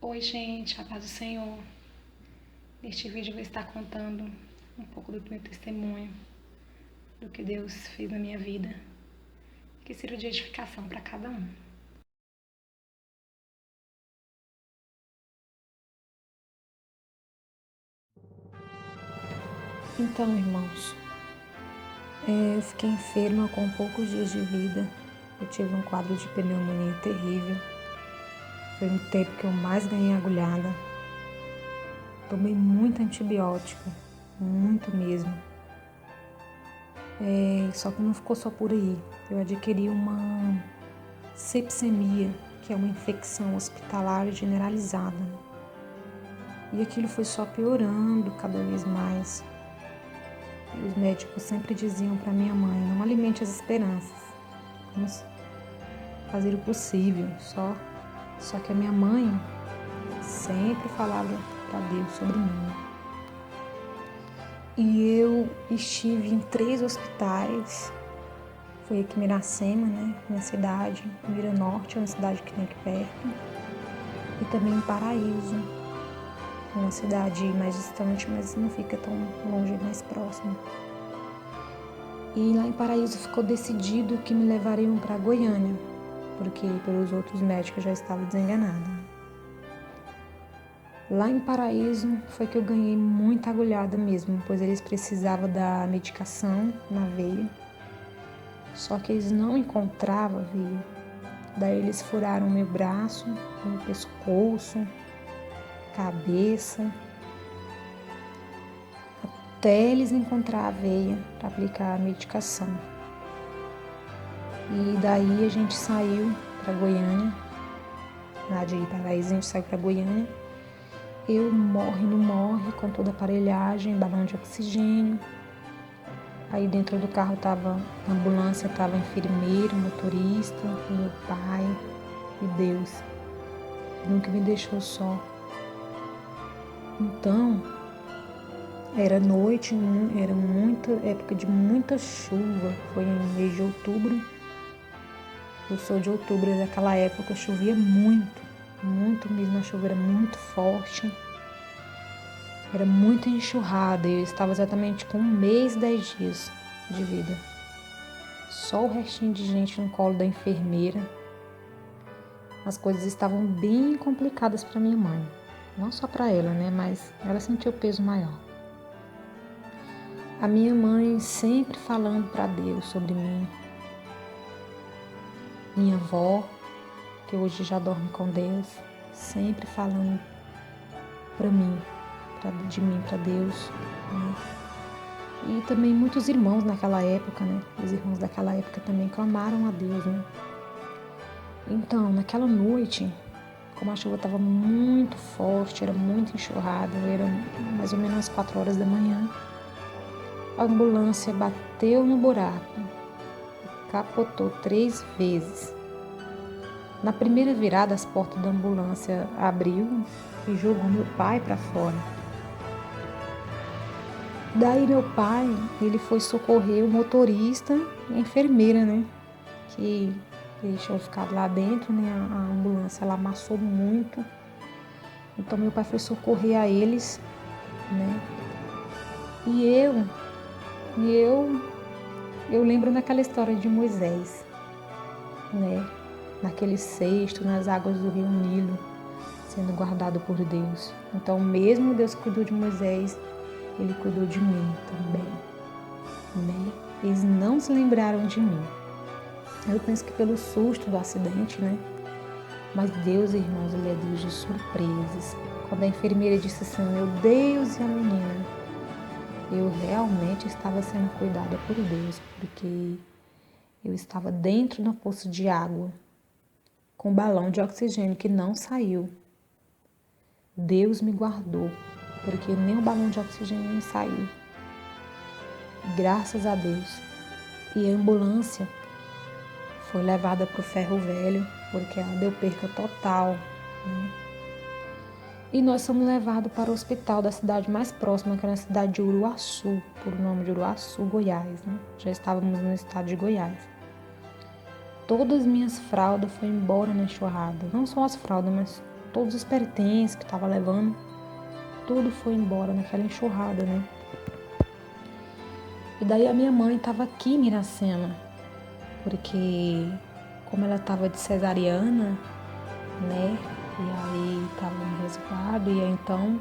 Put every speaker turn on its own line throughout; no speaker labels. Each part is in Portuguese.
Oi, gente, a paz do Senhor. Neste vídeo eu vou estar contando um pouco do meu testemunho, do que Deus fez na minha vida, que sirva de edificação para cada um.
Então, irmãos, eu fiquei enferma com poucos dias de vida. Eu tive um quadro de pneumonia terrível. Foi um tempo que eu mais ganhei agulhada. Tomei muito antibiótico, muito mesmo. Só que não ficou só por aí. Eu adquiri uma sepsemia, que é uma infecção hospitalar generalizada. E aquilo foi só piorando cada vez mais. E os médicos sempre diziam para minha mãe: não alimente as esperanças. Vamos fazer o possível, só que a minha mãe sempre falava para Deus sobre mim. E eu estive em 3 hospitais. Fui aqui em Miracema, né, minha cidade, Mira Norte, é uma cidade que tem aqui perto, e também em Paraíso, uma cidade mais distante, mas não fica tão longe, mais próximo. E lá em Paraíso ficou decidido que me levariam para Goiânia, porque pelos outros médicos eu já estava desenganada. Lá em Paraíso foi que eu ganhei muita agulhada mesmo, pois eles precisavam da medicação na veia. Só que eles não encontravam a veia. Daí eles furaram meu braço, meu pescoço, cabeça, até eles encontrar a veia para aplicar a medicação. E daí a gente saiu para Goiânia, lá de Paraíso a gente saiu para Goiânia. Eu morre, não morre, com toda a aparelhagem, balão de oxigênio. Aí dentro do carro tava a ambulância, tava enfermeiro, motorista, meu pai e Deus. Nunca me deixou só. Então, era noite, era muita época de muita chuva. Foi em mês de outubro. Eu sou de outubro, naquela época chovia muito, muito mesmo, a chuva era muito forte. Era muita enxurrada e eu estava exatamente com 1 mês e 10 dias de vida. Só o restinho de gente no colo da enfermeira. As coisas estavam bem complicadas para minha mãe. Não só para ela, né? Mas ela sentiu o peso maior. A minha mãe sempre falando para Deus sobre mim. Minha avó, que hoje já dorme com Deus, sempre falando para mim, de mim para Deus, né? E também muitos irmãos naquela época, né? Os irmãos daquela época também clamaram a Deus, né? Então, naquela noite, como a chuva estava muito forte, era muito enxurrada, era mais ou menos às 4 horas da manhã, a ambulância bateu no buraco, capotou 3 vezes. Na primeira virada, as portas da ambulância abriu e jogou meu pai para fora. Daí meu pai, ele foi socorrer o motorista e a enfermeira, né? Que eles tinham ficado lá dentro, né? A ambulância, ela amassou muito. Então meu pai foi socorrer a eles, né? E eu lembro daquela história de Moisés, né? Naquele cesto, nas águas do rio Nilo, sendo guardado por Deus. Então mesmo Deus cuidou de Moisés, Ele cuidou de mim também, né? Eles não se lembraram de mim. Eu penso que pelo susto do acidente, né? Mas Deus, irmãos, Ele é Deus de surpresas. Quando a enfermeira disse assim, meu Deus, e a menina? Eu realmente estava sendo cuidada por Deus, porque eu estava dentro do poço de água, com um balão de oxigênio que não saiu. Deus me guardou, porque nem o balão de oxigênio não saiu. Graças a Deus. E a ambulância foi levada para o Ferro Velho, porque ela deu perca total, né? E nós fomos levados para o hospital da cidade mais próxima, que era a cidade de Uruaçu, por nome de Uruaçu, Goiás, né? Já estávamos no estado de Goiás. Todas as minhas fraldas foram embora na enxurrada. Não só as fraldas, mas todos os pertences que estava levando, tudo foi embora naquela enxurrada, né? E daí a minha mãe estava aqui em Iracema, porque como ela estava de cesariana, né? E aí estava no resguardo, e aí então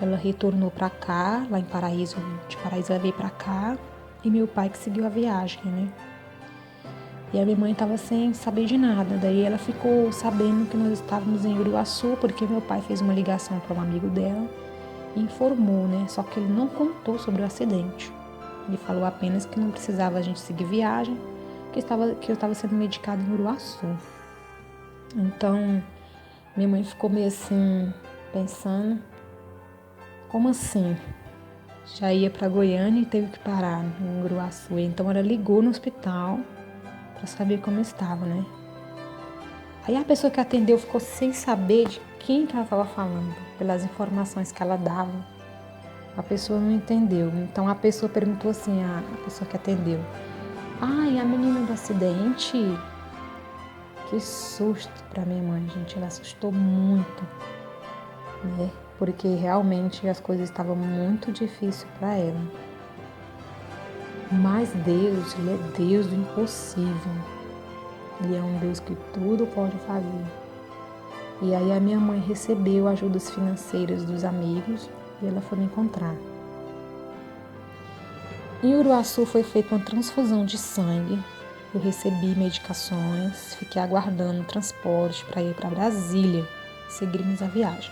ela retornou para cá, lá em Paraíso, de Paraíso ela veio para cá, e meu pai que seguiu a viagem, né? E a minha mãe estava sem saber de nada, daí ela ficou sabendo que nós estávamos em Uruaçu, porque meu pai fez uma ligação para um amigo dela e informou, né? Só que ele não contou sobre o acidente. Ele falou apenas que não precisava a gente seguir viagem, que eu estava sendo medicada em Uruaçu. Então, minha mãe ficou meio assim, pensando, como assim? Já ia para Goiânia e teve que parar em Uruaçu. Então, ela ligou no hospital para saber como eu estava, né? Aí a pessoa que atendeu ficou sem saber de quem que ela estava falando, pelas informações que ela dava. A pessoa não entendeu. Então a pessoa perguntou assim, a pessoa que atendeu: "Ai, a menina do acidente?" Que susto para minha mãe, gente. Ela assustou muito, né? Porque realmente as coisas estavam muito difíceis para ela. Mas Deus, Ele é Deus do impossível. Ele é um Deus que tudo pode fazer. E aí a minha mãe recebeu ajudas financeiras dos amigos e ela foi me encontrar. Em Uruaçu foi feita uma transfusão de sangue. Eu recebi medicações, fiquei aguardando o transporte para ir para Brasília e seguirmos a viagem.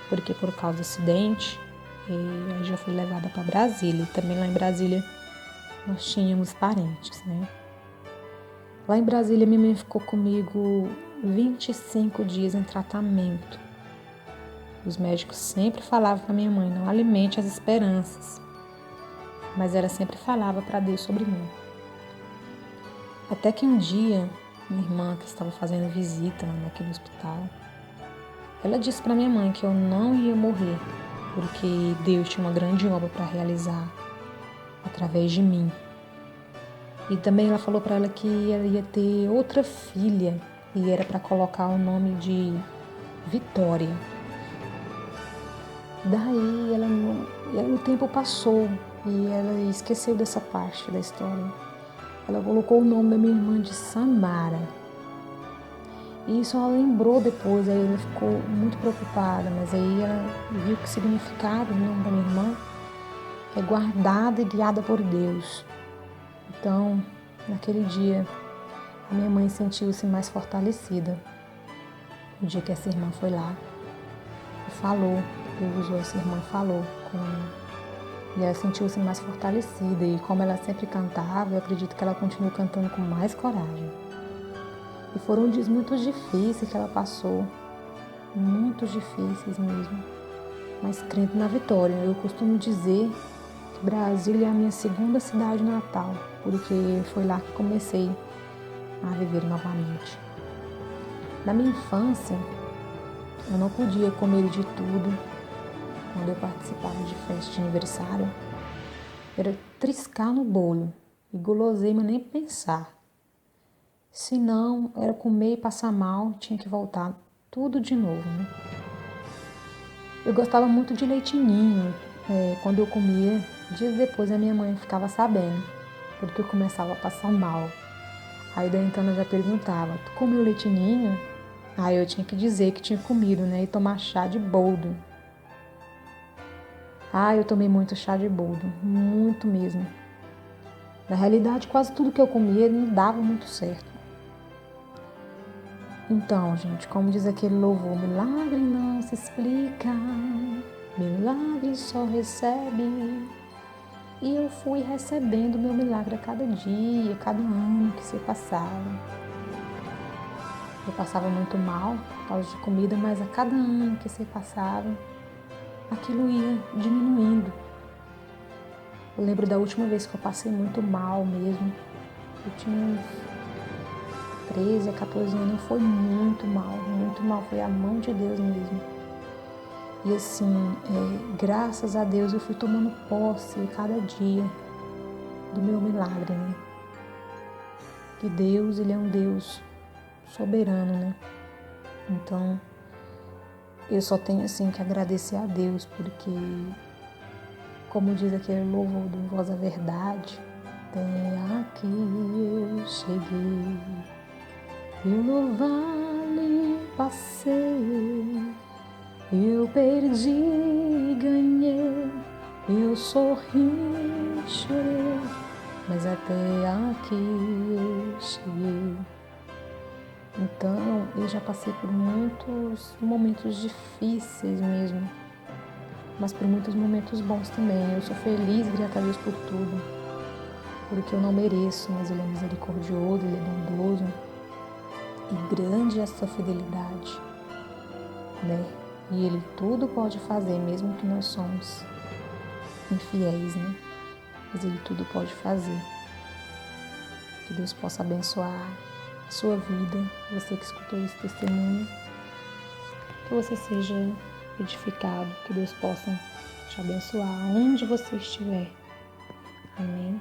Porque por causa do acidente, eu já fui levada para Brasília. E também lá em Brasília nós tínhamos parentes, né? Lá em Brasília minha mãe ficou comigo 25 dias em tratamento. Os médicos sempre falavam para minha mãe: não alimente as esperanças. Mas ela sempre falava para Deus sobre mim. Até que um dia, minha irmã, que estava fazendo visita naquele hospital, ela disse para minha mãe que eu não ia morrer, porque Deus tinha uma grande obra para realizar através de mim. E também ela falou para ela que ela ia ter outra filha e era para colocar o nome de Vitória. Daí o tempo passou e ela esqueceu dessa parte da história. Ela colocou o nome da minha irmã de Samara. E isso ela lembrou depois, aí ela ficou muito preocupada, mas aí ela viu que o significado do nome da minha irmã é guardada e guiada por Deus. Então, naquele dia, a minha mãe sentiu-se mais fortalecida. O dia que essa irmã foi lá e falou, Deus usou essa irmã e falou com ela. E ela sentiu-se mais fortalecida e como ela sempre cantava, eu acredito que ela continuou cantando com mais coragem. E foram dias muito difíceis que ela passou, muito difíceis mesmo, mas crendo na vitória. Eu costumo dizer que Brasília é a minha segunda cidade natal, porque foi lá que comecei a viver novamente. Na minha infância, eu não podia comer de tudo. Quando eu participava de festa de aniversário, era triscar no bolo e guloseima nem pensar. Se não, era comer e passar mal, tinha que voltar tudo de novo, né? Eu gostava muito de leite ninho. Quando eu comia, dias depois a minha mãe ficava sabendo, porque eu começava a passar mal. Aí daí então ela já perguntava: "Tu comeu leite ninho?" Aí eu tinha que dizer que tinha comido, né? E tomar chá de boldo. Eu tomei muito chá de boldo, muito mesmo. Na realidade, quase tudo que eu comia não dava muito certo. Então, gente, como diz aquele louvor, milagre não se explica, milagre só recebe. E eu fui recebendo meu milagre a cada dia, a cada ano que se passava. Eu passava muito mal por causa de comida, mas a cada ano que se passava, aquilo ia diminuindo. Eu lembro da última vez que eu passei muito mal mesmo. Eu tinha uns 13 a 14 anos, foi muito mal, foi a mão de Deus mesmo. E assim, graças a Deus eu fui tomando posse cada dia do meu milagre, né? Que Deus, Ele é um Deus soberano, né? Então, eu só tenho assim que agradecer a Deus, porque, como diz aquele louvor do Voz da Verdade, até aqui eu cheguei, eu no vale passei, eu perdi, ganhei, eu sorri, chorei, mas até aqui eu cheguei. Então, eu já passei por muitos momentos difíceis mesmo, mas por muitos momentos bons também. Eu sou feliz, grata a Deus por tudo, porque eu não mereço, mas Ele é misericordioso, Ele é bondoso e grande é a sua fidelidade, né? E Ele tudo pode fazer, mesmo que nós somos infiéis, né? Mas Ele tudo pode fazer. Que Deus possa abençoar a sua vida, você que escutou esse testemunho, que você seja edificado, que Deus possa te abençoar onde você estiver. Amém?